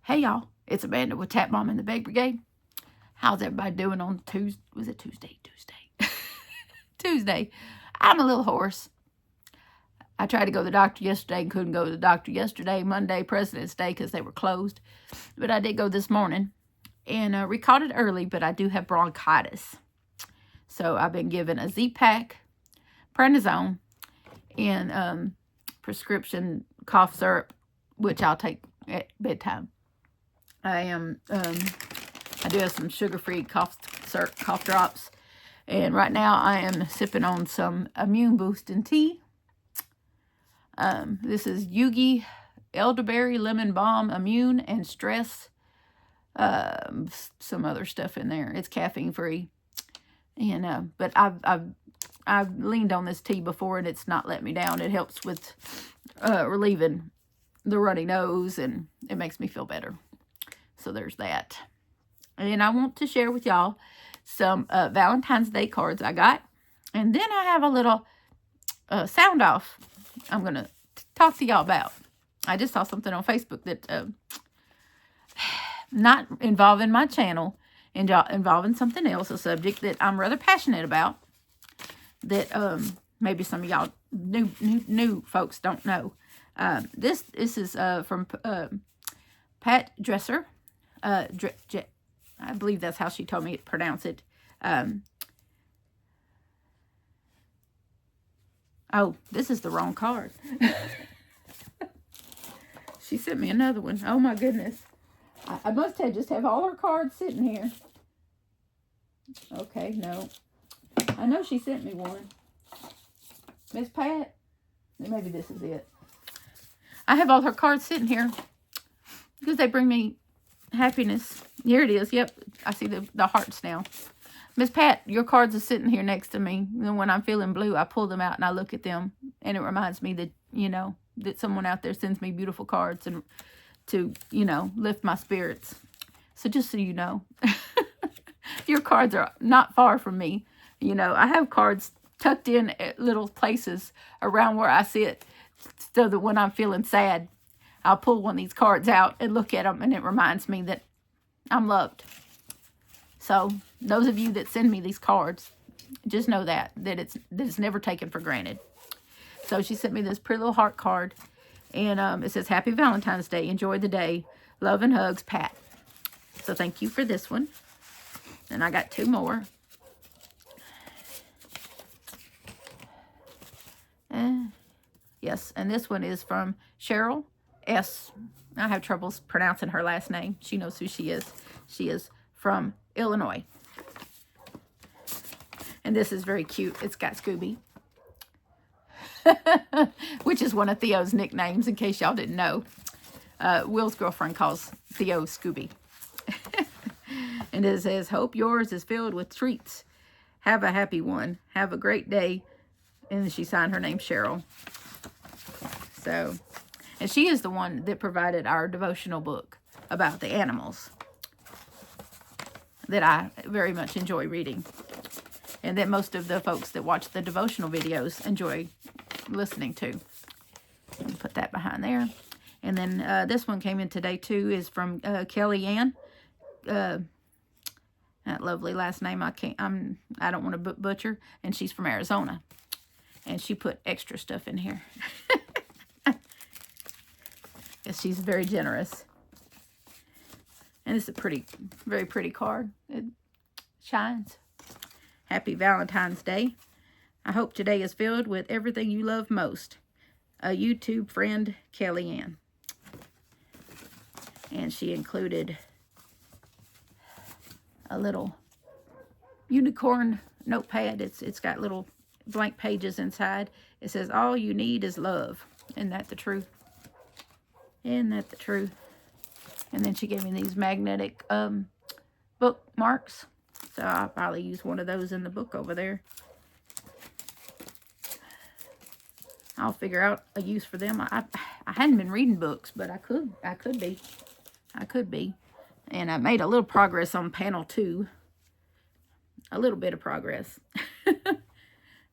Hey y'all, it's Amanda with Tap Mom and the Bake Brigade. How's everybody doing on Tuesday? Was it Tuesday? Tuesday. I'm a little hoarse. I tried to go to the doctor yesterday and couldn't go to the doctor yesterday. Monday, President's Day, because they were closed. But I did go this morning. And we caught it early, but I do have bronchitis. So I've been given a Z-Pack, prednisone, and prescription cough syrup, which I'll take at bedtime. I do have some sugar-free cough syrup, cough drops. And right now I am sipping on some immune boosting tea. This is Yugi Elderberry Lemon Balm Immune and Stress. Some other stuff in there. It's caffeine free. And but I've leaned on this tea before and it's not let me down. It helps with relieving the runny nose and it makes me feel better. So there's that. And I want to share with y'all some Valentine's Day cards I got. And then I have a little sound off I'm going to talk to y'all about. I just saw something on Facebook that not involving my channel, involving something else, a subject that I'm rather passionate about, that maybe some of y'all new folks don't know. This is from Pat Dresser. I believe that's how she told me to pronounce it. Oh, this is the wrong card. She sent me another one. Oh my goodness. I must just have all her cards sitting here. Okay, no. I know she sent me one. Miss Pat. Maybe this is it. I have all her cards sitting here because they bring me happiness. Here it is. Yep. I see the hearts now. Miss Pat, your cards are sitting here next to me. And when I'm feeling blue, I pull them out and I look at them. And it reminds me that, that someone out there sends me beautiful cards and to, lift my spirits. So just so you know, your cards are not far from me. I have cards tucked in at little places around where I sit so that when I'm feeling sad, I'll pull one of these cards out and look at them, and it reminds me that I'm loved. So those of you that send me these cards, just know that it's never taken for granted. So she sent me this pretty little heart card, and it says, Happy Valentine's Day. Enjoy the day. Love and hugs, Pat. So thank you for this one. And I got two more. Yes, and this one is from Cheryl S. I have troubles pronouncing her last name. She knows who she is. She is from Illinois. And this is very cute. It's got Scooby. Which is one of Theo's nicknames, in case y'all didn't know. Will's girlfriend calls Theo Scooby. And it says, hope yours is filled with treats. Have a happy one. Have a great day. And she signed her name Cheryl. So, and she is the one that provided our devotional book about the animals that I very much enjoy reading. And that most of the folks that watch the devotional videos enjoy listening to. Put that behind there. And then this one came in today too, is from Kellyanne. That lovely last name I don't want to butcher. And she's from Arizona. And she put extra stuff in here. Yes, she's very generous. And it's a very pretty card. It shines. Happy Valentine's Day. I hope today is filled with everything you love most. A YouTube friend, Kellyanne. And she included a little unicorn notepad. It's got little blank pages inside. It says, all you need is love. Isn't that the truth? Isn't that the truth? And then she gave me these magnetic bookmarks. So I'll probably use one of those in the book over there. I'll figure out a use for them. I hadn't been reading books, but I could be. And I made a little progress on panel 2. A little bit of progress.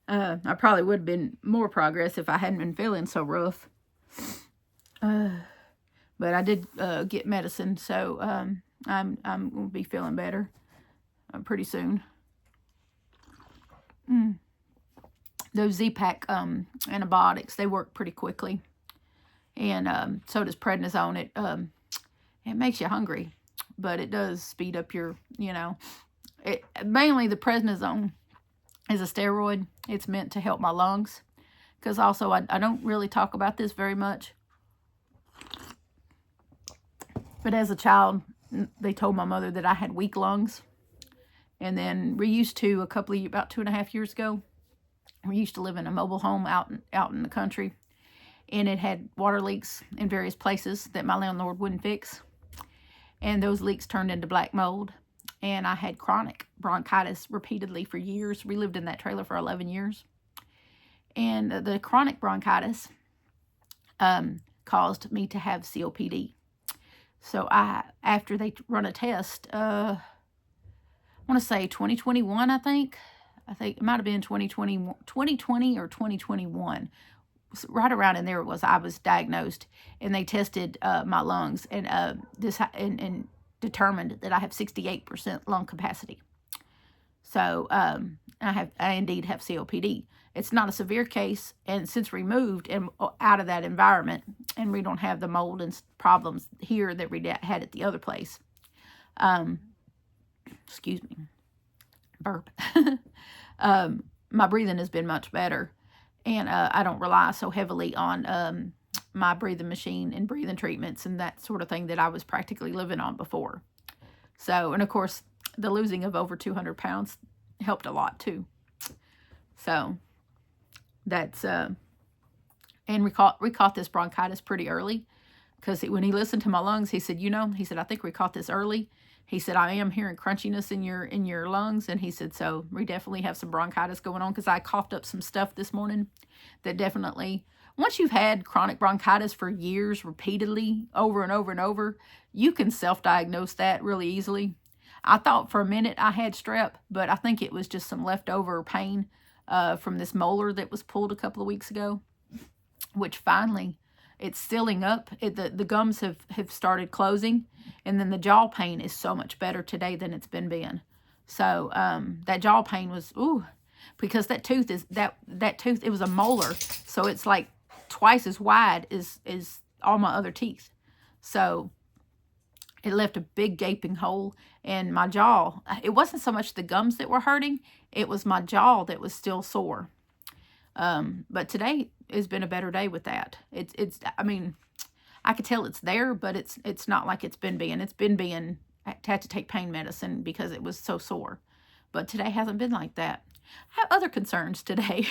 I probably would have been more progress if I hadn't been feeling so rough. But I did get medicine, so I'm going to be feeling better pretty soon. Those Z-Pack antibiotics, they work pretty quickly. And so does prednisone. It makes you hungry, but it does speed up your, mainly the prednisone is a steroid. It's meant to help my lungs. Because also, I don't really talk about this very much. But as a child, they told my mother that I had weak lungs. And then we used to, about 2.5 years ago, we used to live in a mobile home out in the country. And it had water leaks in various places that my landlord wouldn't fix. And those leaks turned into black mold. And I had chronic bronchitis repeatedly for years. We lived in that trailer for 11 years. And the chronic bronchitis caused me to have COPD. So after they run a test, I want to say 2021, I think it might have been 2020 or 2021. Right around in there it was. I was diagnosed, and they tested my lungs, and determined that I have 68% lung capacity. So I indeed have COPD. It's not a severe case, and since we moved and out of that environment, and we don't have the mold and problems here that we had at the other place. Excuse me, burp. My breathing has been much better, and I don't rely so heavily on my breathing machine and breathing treatments and that sort of thing that I was practically living on before. So, and of course, the losing of over 200 pounds helped a lot too. So that's, and we caught this bronchitis pretty early, because when he listened to my lungs, he said, I think we caught this early. He said, I am hearing crunchiness in your lungs. And he said, so we definitely have some bronchitis going on, because I coughed up some stuff this morning that definitely, once you've had chronic bronchitis for years, repeatedly, over and over and over, you can self-diagnose that really easily. I thought for a minute I had strep, but I think it was just some leftover pain from this molar that was pulled a couple of weeks ago, which finally, it's sealing up. The gums have started closing, and then the jaw pain is so much better today than it's been. So that jaw pain was, because that tooth it was a molar, so it's like twice as wide as all my other teeth. So it left a big gaping hole in my jaw. It wasn't so much the gums that were hurting, it was my jaw that was still sore. But today has been a better day with that. I mean, I could tell it's there, but it's not like it's been being. I had to take pain medicine because it was so sore. But today hasn't been like that. I have other concerns today.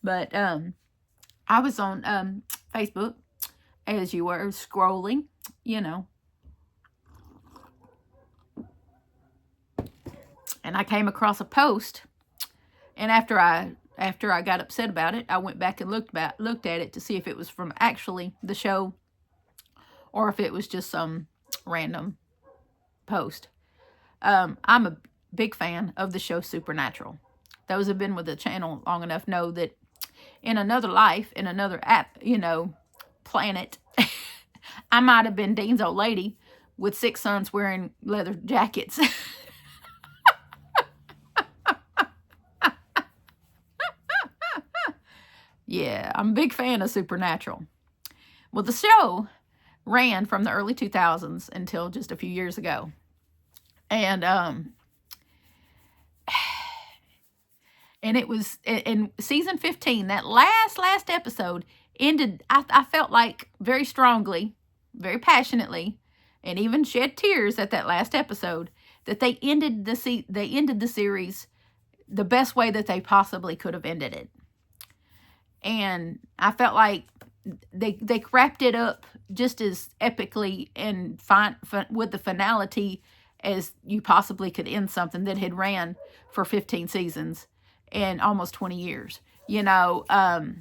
But I was on Facebook as you were scrolling, and I came across a post, and after I got upset about it, I went back and looked at it to see if it was from actually the show or if it was just some random post. I'm a big fan of the show Supernatural. Those who have been with the channel long enough know that in another life, in another planet, I might have been Dean's old lady with 6 sons wearing leather jackets. Yeah, I'm a big fan of Supernatural. Well, the show ran from the early 2000s until just a few years ago. And it was in season 15, that last episode ended, I felt like very strongly, very passionately, and even shed tears at that last episode, that they ended the series the best way that they possibly could have ended it. And I felt like they wrapped it up just as epically and with the finality as you possibly could end something that had ran for 15 seasons and almost 20 years. I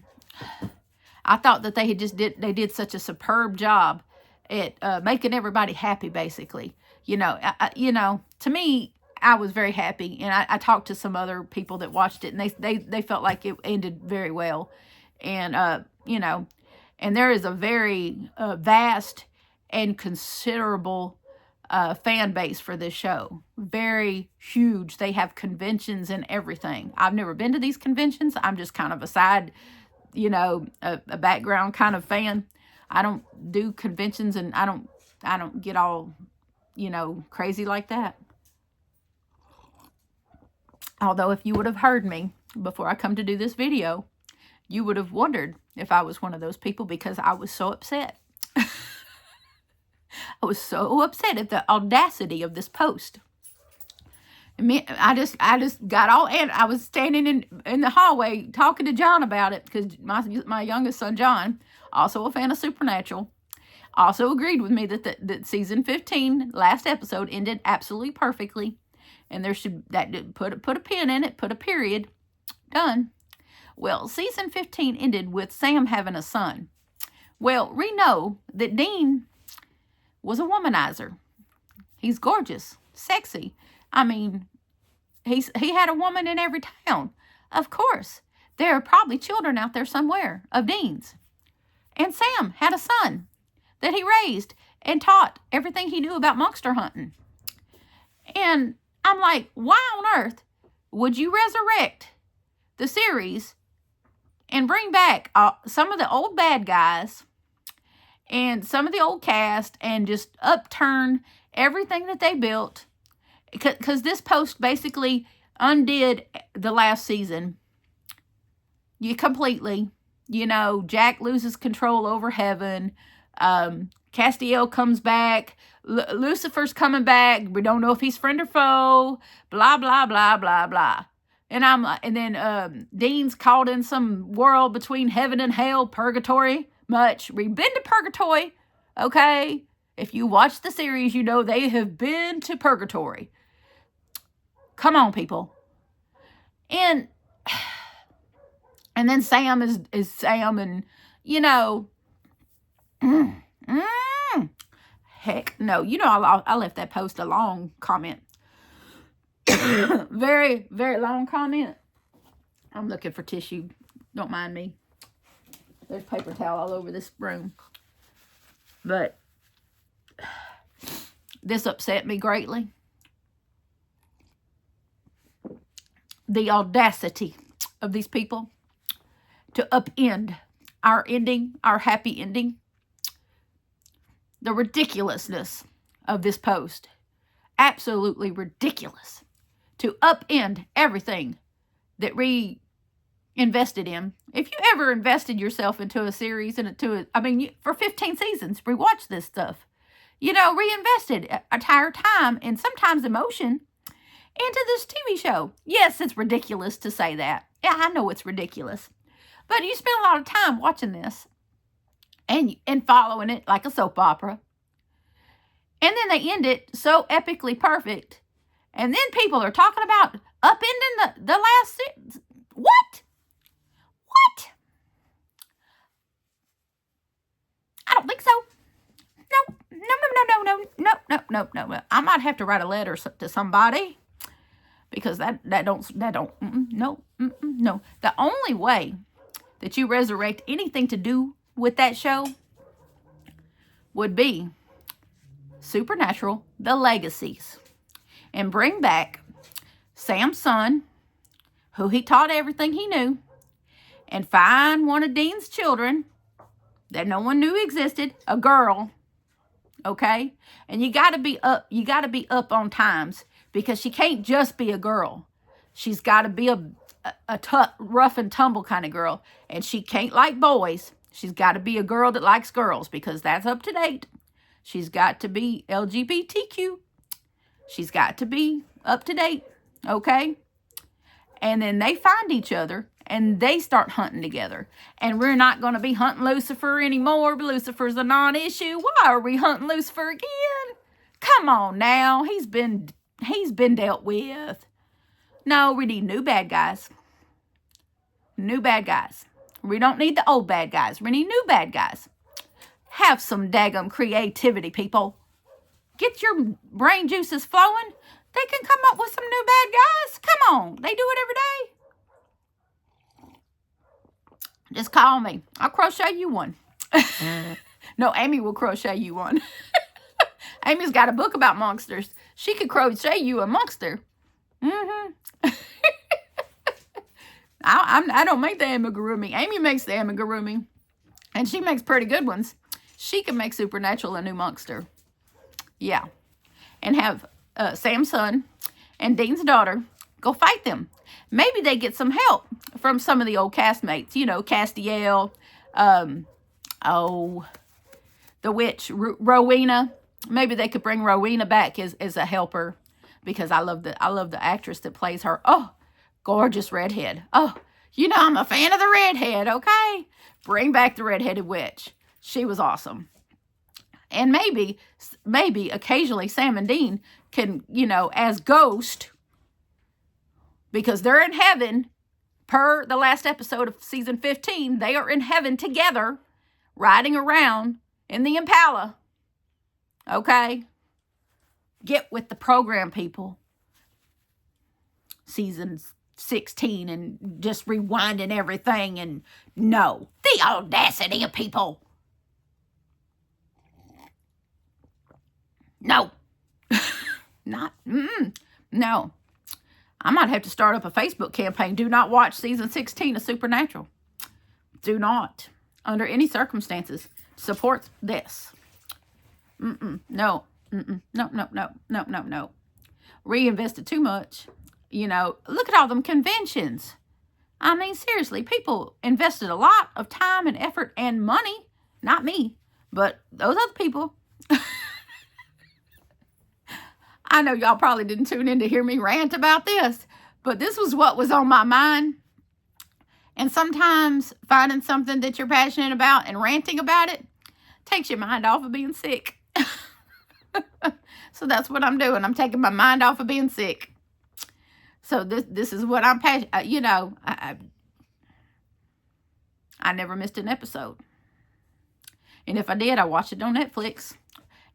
thought that they did such a superb job at making everybody happy, basically. To me, I was very happy, and I talked to some other people that watched it, and they felt like it ended very well. And, you know, and there is a very vast and considerable fan base for this show. Very huge. They have conventions and everything. I've never been to these conventions. I'm just kind of a side, you know, a background kind of fan. I don't do conventions, and I don't get all, you know, crazy like that. Although if you would have heard me before I come to do this video, you would have wondered if I was one of those people, because I was so upset. I was so upset at the audacity of this post. I just got all, and I was standing in the hallway talking to John about it, because my youngest son, John, also a fan of Supernatural, also agreed with me that season 15, last episode, ended absolutely perfectly. And there should, put a pin in it, put a period, done. Well, season 15 ended with Sam having a son. Well, we know that Dean was a womanizer. He's gorgeous, sexy. I mean, he had a woman in every town. Of course, there are probably children out there somewhere of Dean's. And Sam had a son that he raised and taught everything he knew about monster hunting. And I'm like, why on earth would you resurrect the series and bring back some of the old bad guys and some of the old cast and just upturn everything that they built? Because this post basically undid the last season. Completely. You know, Jack loses control over heaven. Castiel comes back. Lucifer's coming back. We don't know if he's friend or foe. Blah, blah, blah, blah, blah. And then Dean's caught in some world between heaven and hell, purgatory. We've been to purgatory, okay? If you watch the series, you know they have been to purgatory. Come on, people. And then Sam is Sam, and, you know, heck no. You know, I left that post a long comment. Very, very long comment. I'm looking for tissue. Don't mind me. There's paper towel all over this room. But this upset me greatly. The audacity of these people to upend our ending, our happy ending. The ridiculousness of this post. Absolutely ridiculous. To upend everything that we invested in. If you ever invested yourself into a series and for 15 seasons, rewatch this stuff. You know, reinvested entire time and sometimes emotion into this TV show. Yes, it's ridiculous to say that. Yeah, I know it's ridiculous. But you spend a lot of time watching this and following it like a soap opera. And then they end it so epically perfect. And then people are talking about upending the last season. What? What? I don't think so. No. I might have to write a letter to somebody, because no. The only way that you resurrect anything to do with that show would be Supernatural, The Legacies, and bring back Sam's son, who he taught everything he knew, and find one of Dean's children that no one knew existed, a girl, okay? And you got to be up on times, because she can't just be a girl. She's got to be a rough and tumble kind of girl, and she can't like boys. She's got to be a girl that likes girls, because that's up to date. She's got to be LGBTQ. She's got to be up to date, okay? And then they find each other, and they start hunting together. And we're not going to be hunting Lucifer anymore. Lucifer's a non-issue. Why are we hunting Lucifer again? Come on now. He's been dealt with. No, we need new bad guys. New bad guys. We don't need the old bad guys. We need new bad guys. Have some daggum creativity, people. Get your brain juices flowing. They can come up with some new bad guys. Come on. They do it every day. Just call me. I'll crochet you one. No, Amy will crochet you one. Amy's got a book about monsters. She could crochet you a monster. I don't make the amigurumi. Amy makes the amigurumi. And she makes pretty good ones. She can make Supernatural a new monster. Yeah. And have Sam's son and Dean's daughter go fight them. Maybe they get some help from some of the old castmates. You know, Castiel, the witch, Rowena. Maybe they could bring Rowena back as a helper, because I love the actress that plays her. Oh, gorgeous redhead. Oh, you know I'm a fan of the redhead, okay? Bring back the redheaded witch. She was awesome. And maybe occasionally Sam and Dean can, you know, as Ghost, because they're in heaven, per the last episode of season 15, they are in heaven together, riding around in the Impala. Okay? Get with the program, people. Season 16 and just rewinding everything, and no. The audacity of people. No. No. I might have to start up a Facebook campaign. Do not watch season 16 of Supernatural. Do not, under any circumstances, support this. No. No. Reinvested too much. You know, look at all them conventions. I mean, seriously, people invested a lot of time and effort and money. Not me, but those other people. I know y'all probably didn't tune in to hear me rant about this, but this was what was on my mind. And sometimes finding something that you're passionate about and ranting about it takes your mind off of being sick. So that's what I'm doing. I'm taking my mind off of being sick. So this is what I'm passionate. You know, I never missed an episode. And if I did, I watched it on Netflix.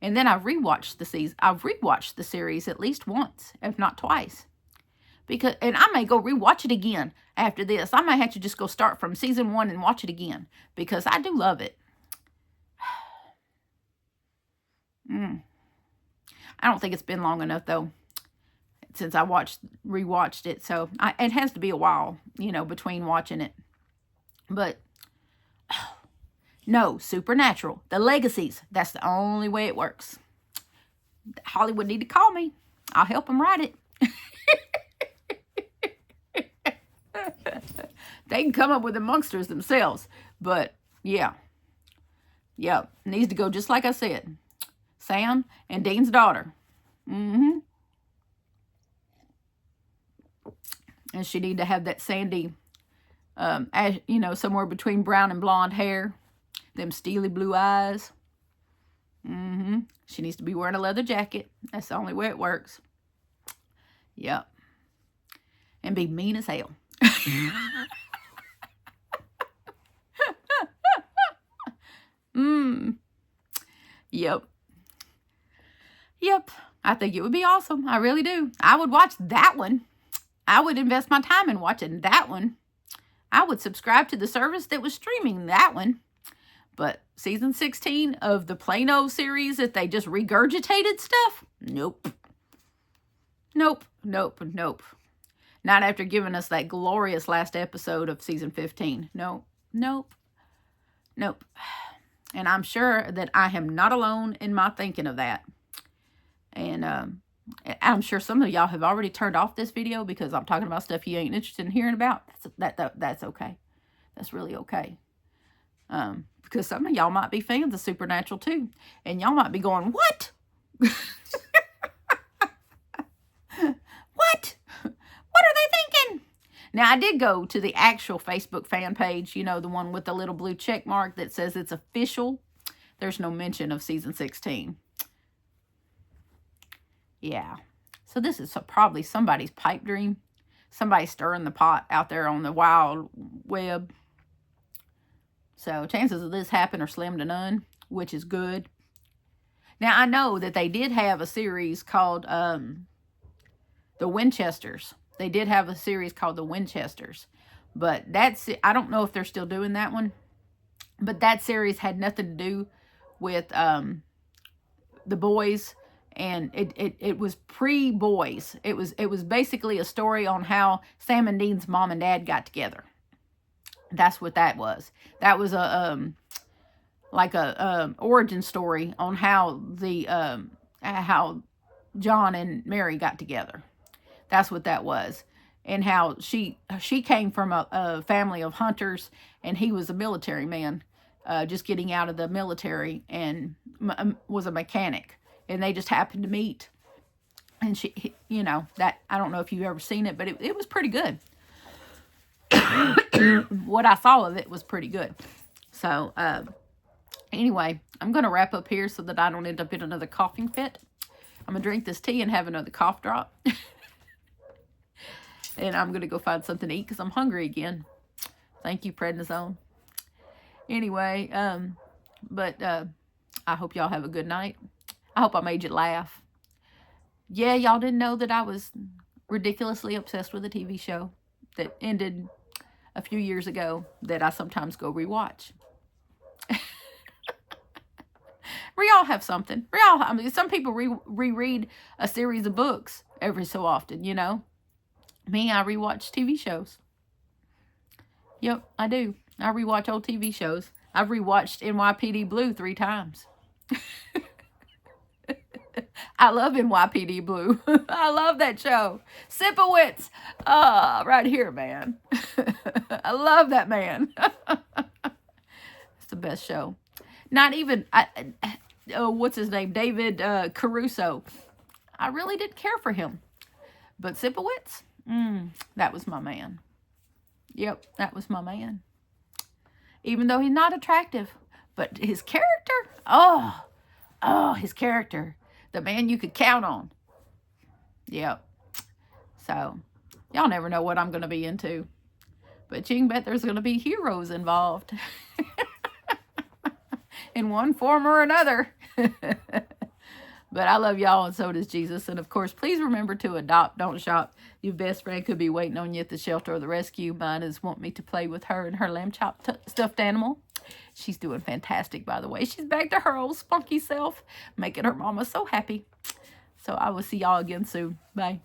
And then I rewatched the season. I've rewatched the series at least once, if not twice. And I may go rewatch it again after this. I might have to just go start from season 1 and watch it again, because I do love it. I don't think it's been long enough, though, since I rewatched it. So it has to be a while, you know, between watching it. But no, Supernatural, the legacies, that's the only way it works. Hollywood need to call me. I'll help them write it. They can come up with the monsters themselves. But, yeah. Yeah, needs to go just like I said. Sam and Dean's daughter. And she need to have that sandy, you know, somewhere between brown and blonde hair. Them steely blue eyes. She needs to be wearing a leather jacket. That's the only way it works. Yep. And be mean as hell. Yep. I think it would be awesome. I really do. I would watch that one. I would invest my time in watching that one. I would subscribe to the service that was streaming that one. But season 16 of the Plano series, that they just regurgitated stuff? Nope. Nope. Not after giving us that glorious last episode of season 15. Nope. And I'm sure that I am not alone in my thinking of that. And I'm sure some of y'all have already turned off this video because I'm talking about stuff you ain't interested in hearing about. That's okay. That's really okay. Because some of y'all might be fans of Supernatural too. And y'all might be going, what? What? What are they thinking? Now, I did go to the actual Facebook fan page, you know, the one with the little blue check mark that says it's official. There's no mention of season 16. Yeah. So this is probably somebody's pipe dream. Somebody stirring the pot out there on the wild web. So chances of this happen are slim to none, which is good. Now, I know that they did have a series called The Winchesters. They did have a series called The Winchesters. But I don't know if they're still doing that one. But that series had nothing to do with the boys, and it was pre-boys. It was basically a story on how Sam and Dean's mom and dad got together. That's what that was. That was a like a origin story on how how John and Mary got together. That's what that was. And how she came from a family of hunters, and he was a military man, just getting out of the military, and was a mechanic. And they just happened to meet. And that, I don't know if you've ever seen it, but it was pretty good. What I saw of it was pretty good. So, anyway, I'm going to wrap up here so that I don't end up in another coughing fit. I'm going to drink this tea and have another cough drop. And I'm going to go find something to eat because I'm hungry again. Thank you, prednisone. Anyway, I hope y'all have a good night. I hope I made you laugh. Yeah, y'all didn't know that I was ridiculously obsessed with a TV show that ended a few years ago that I sometimes go rewatch. We all have something. I mean, some people reread a series of books every so often, you know. Me, I rewatch TV shows. Yep, I do. I rewatch old TV shows. I've rewatched NYPD Blue 3 times. I love NYPD Blue. I love that show. Sipowicz. Right here, man. I love that man. It's the best show. Not even, what's his name? David Caruso. I really didn't care for him. But Sipowicz, that was my man. Yep, that was my man. Even though he's not attractive. But his character, his character. The man you could count on. Yep. So, y'all never know what I'm going to be into. But you can bet there's going to be heroes involved. In one form or another. But I love y'all, and so does Jesus. And, of course, please remember to adopt, don't shop. Your best friend could be waiting on you at the shelter or the rescue. Mine is want me to play with her and her lamb chop stuffed animal. She's doing fantastic, by the way. She's back to her old spunky self, making her mama so happy. So I will see y'all again soon. Bye.